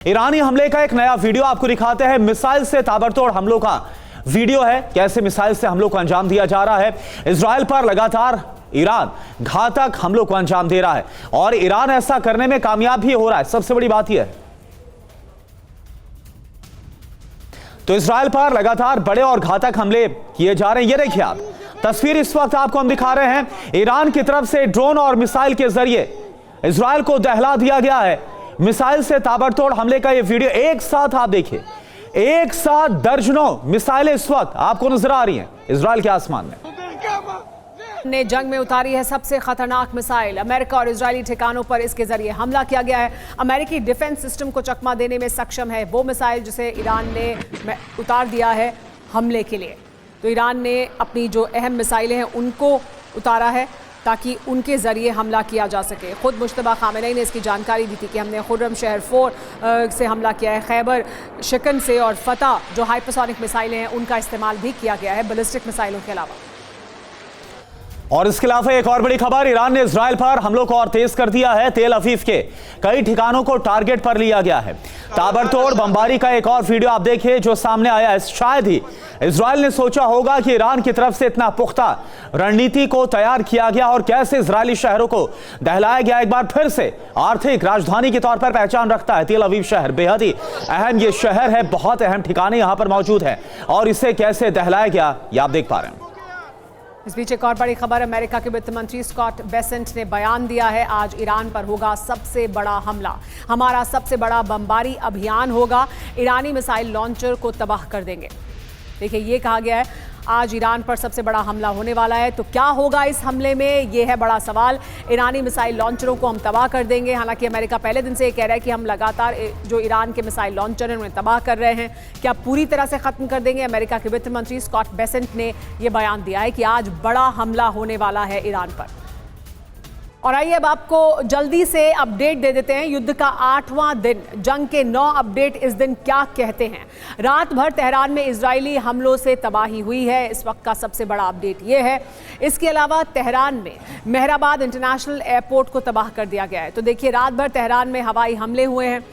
ईरानी हमले का एक नया वीडियो आपको दिखाते हैं। मिसाइल से ताबड़तोड़ हमलों का वीडियो है, कैसे मिसाइल से हमलों को अंजाम दिया जा रहा है। इजराइल पर लगातार ईरान घातक हमलों को अंजाम दे रहा है और ईरान ऐसा करने में कामयाब भी हो रहा है। सबसे बड़ी बात यह है, तो इजराइल पर लगातार बड़े और घातक हमले किए जा रहे हैं। ये देखिए आप तस्वीर इस वक्त आपको हम दिखा रहे हैं। ईरान की तरफ से ड्रोन और मिसाइल के जरिए इजराइल को दहला दिया गया है। मिसाइल से ताबड़तोड़ हमले का यह वीडियो एक साथ आप देखिए, एक साथ दर्जनों मिसाइलें इस वक्त आपको नजर आ रही हैं इजराइल के आसमान में। ने जंग में उतारी है सबसे खतरनाक मिसाइल। अमेरिका और इजरायली ठिकानों पर इसके जरिए हमला किया गया है। अमेरिकी डिफेंस सिस्टम को चकमा देने में सक्षम है वो मिसाइल जिसे ईरान ने उतार दिया है हमले के लिए। तो ईरान ने अपनी जो अहम मिसाइलें हैं उनको उतारा है ताकि उनके ज़रिए हमला किया जा सके। खुद मुश्तबा खामेनी ने इसकी जानकारी दी थी कि हमने खुर्रम शहर 4 से हमला किया है। खैबर शिकन से और फतह जो हाइपरसोनिक मिसाइलें हैं उनका इस्तेमाल भी किया गया है बैलिस्टिक मिसाइलों के अलावा। और इसके अलावा एक और बड़ी खबर, ईरान ने इजराइल पर हमलों को और तेज कर दिया है। तेल अवीव के कई ठिकानों को टारगेट पर लिया गया है। ताबड़तोड़ बमबारी का एक और वीडियो आप देखिए जो सामने आया है। शायद ही इजराइल ने सोचा होगा कि ईरान की तरफ से इतना पुख्ता रणनीति को तैयार किया गया और कैसे इजरायली शहरों को दहलाया गया। एक बार फिर से आर्थिक राजधानी के तौर पर पहचान रखता है तेल अवीव शहर। बेहद ही अहम ये शहर है, बहुत अहम ठिकाने यहां पर मौजूद है और इसे कैसे दहलाया गया ये आप देख पा रहे हैं। इस बीच एक और बड़ी खबर, अमेरिका के वित्त मंत्री स्कॉट बेसेंट ने बयान दिया है आज ईरान पर होगा सबसे बड़ा हमला, हमारा सबसे बड़ा बमबारी अभियान होगा, ईरानी मिसाइल लॉन्चर को तबाह कर देंगे। देखिए ये कहा गया है आज ईरान पर सबसे बड़ा हमला होने वाला है। तो क्या होगा इस हमले में, ये है बड़ा सवाल। ईरानी मिसाइल लॉन्चरों को हम तबाह कर देंगे। हालांकि अमेरिका पहले दिन से ये कह रहा है कि हम लगातार जो ईरान के मिसाइल लॉन्चर हैं उन्हें तबाह कर रहे हैं। क्या पूरी तरह से खत्म कर देंगे? अमेरिका के वित्त मंत्री स्कॉट बेसेंट ने यह बयान दिया है कि आज बड़ा हमला होने वाला है ईरान पर। और आइए अब आपको जल्दी से अपडेट दे देते हैं। युद्ध का 8वां दिन, जंग के 9 अपडेट इस दिन क्या कहते हैं। रात भर तेहरान में इजरायली हमलों से तबाही हुई है, इस वक्त का सबसे बड़ा अपडेट ये है। इसके अलावा तेहरान में मेहराबाद इंटरनेशनल एयरपोर्ट को तबाह कर दिया गया है। तो देखिए रात भर तेहरान में हवाई हमले हुए हैं,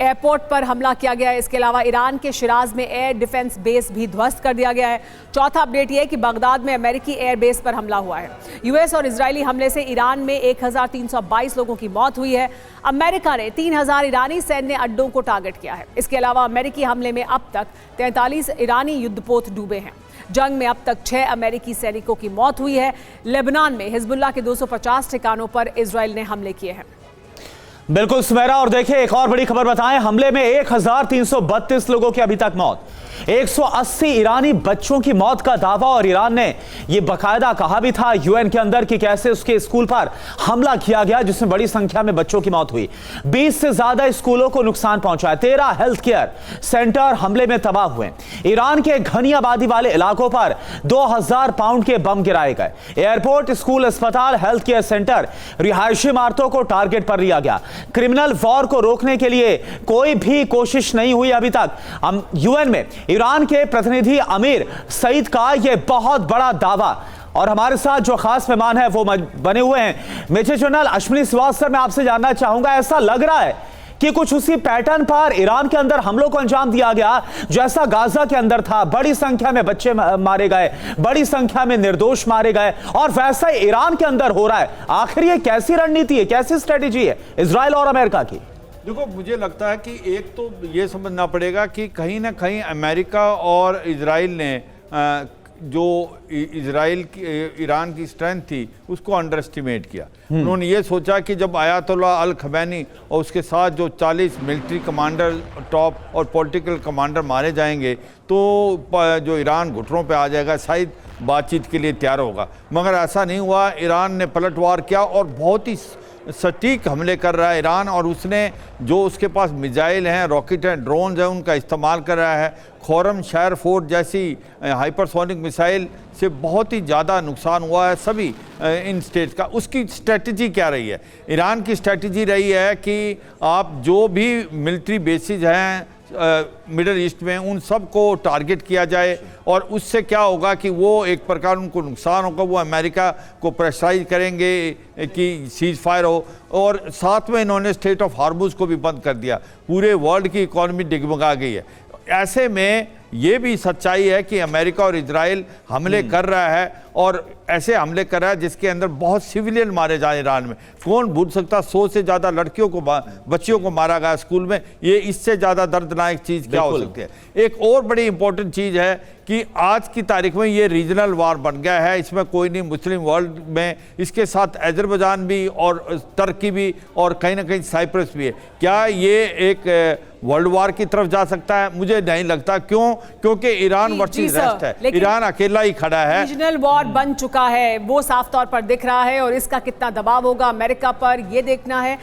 एयरपोर्ट पर हमला किया गया है। इसके अलावा ईरान के शिराज में एयर डिफेंस बेस भी ध्वस्त कर दिया गया है। चौथा अपडेट यह है कि बगदाद में अमेरिकी एयर बेस पर हमला हुआ है। यूएस और इजरायली हमले से ईरान में 1322 लोगों की मौत हुई है। अमेरिका ने 3000 ईरानी सैन्य अड्डों को टारगेट किया है। इसके अलावा अमेरिकी हमले में अब तक 43 ईरानी युद्धपोत डूबे हैं। जंग में अब तक 6 अमेरिकी सैनिकों की मौत हुई है। लेबनान में हिजबुल्लाह के 250 ठिकानों पर इजराइल ने हमले किए हैं। बिल्कुल सुमेरा, और देखिए एक और बड़ी खबर बताएं, हमले में 1332 लोगों की अभी तक मौत, 180 ईरानी बच्चों की मौत का दावा। और ईरान ने यह बाकायदा कहा भी था यूएन के अंदर कि कैसे उसके स्कूल पर हमला किया गया जिसमें बड़ी संख्या में बच्चों की मौत हुई। 20 से ज्यादा स्कूलों को नुकसान पहुंचा, 13 हेल्थ केयर सेंटर हमले में तबाह हुए। ईरान के घनी आबादी वाले इलाकों पर 2000 पाउंड के बम गिराए गए। एयरपोर्ट, स्कूल, अस्पताल, हेल्थ केयर सेंटर, रिहायशी इमारतों को टारगेट पर लिया गया। क्रिमिनल वॉर को रोकने के लिए कोई भी कोशिश नहीं हुई अभी तक। यूएन में ईरान के प्रतिनिधि अमीर सईद का यह बहुत बड़ा दावा। और हमारे साथ जो खास मेहमान है वो बने हुए हैं मेजर जनरल अश्विनी श्रीवास्तव। मैं आपसे जानना चाहूंगा, ऐसा लग रहा है कि कुछ उसी पैटर्न पर ईरान के अंदर हमलों को अंजाम दिया गया जैसा गाजा के अंदर था। बड़ी संख्या में बच्चे मारे गए, बड़ी संख्या में निर्दोष मारे गए और वैसा ही ईरान के अंदर हो रहा है। आखिर ये कैसी रणनीति है, कैसी स्ट्रेटेजी है इजराइल और अमेरिका की? देखो, मुझे लगता है कि एक तो ये समझना पड़ेगा कि कहीं ना कहीं अमेरिका और इजराइल ने जो इजराइल की ईरान की स्ट्रेंथ थी उसको अंडर एस्टिमेट किया। उन्होंने ये सोचा कि जब आयतुल्लाह अल खमैनी और उसके साथ जो 40 मिलिट्री कमांडर, टॉप और पॉलिटिकल कमांडर मारे जाएंगे तो जो ईरान घुटनों पे आ जाएगा, शायद बातचीत के लिए तैयार होगा। मगर ऐसा नहीं हुआ। ईरान ने पलटवार किया और बहुत ही सटीक हमले कर रहा है ईरान। और उसने जो उसके पास मिसाइल हैं, रॉकेट हैं, ड्रोन हैं, उनका इस्तेमाल कर रहा है। खुर्रम शहर 4 जैसी हाइपरसोनिक मिसाइल से बहुत ही ज़्यादा नुकसान हुआ है सभी इन स्टेट्स का। उसकी स्ट्रेटजी क्या रही है? ईरान की स्ट्रेटजी रही है कि आप जो भी मिलिट्री बेसिस हैं मिडल ईस्ट में उन सब को टारगेट किया जाए, और उससे क्या होगा कि वो एक प्रकार उनको नुकसान होगा, वो अमेरिका को प्रेशराइज करेंगे कि सीज फायर हो। और साथ में इन्होंने स्टेट ऑफ हार्मुज को भी बंद कर दिया, पूरे वर्ल्ड की इकॉनमी डिगमगा गई है। ऐसे में ये भी सच्चाई है कि अमेरिका और इजराइल हमले कर रहा है, और ऐसे हमले कर रहा है जिसके अंदर बहुत सिविलियन मारे जाए ईरान में। कौन भूल सकता, 100 से ज़्यादा लड़कियों को, बच्चियों को मारा गया स्कूल में। ये इससे ज़्यादा दर्दनाक चीज़ क्या हो सकती है। एक और बड़ी इंपॉर्टेंट चीज़ है कि आज की तारीख में ये रीजनल वार बन गया है, इसमें कोई नहीं, मुस्लिम वर्ल्ड में इसके साथ अजरबैजान भी और तुर्की भी और कहीं ना कहीं साइप्रस भी है। क्या ये एक वर्ल्ड वार की तरफ जा सकता है? मुझे नहीं लगता। क्यों? क्योंकि ईरान वर्सेस रेस्ट है, ईरान अकेला ही खड़ा है। रीजनल वॉर बन चुका है, वो साफ तौर पर दिख रहा है, और इसका कितना दबाव होगा अमेरिका पर, ये देखना है।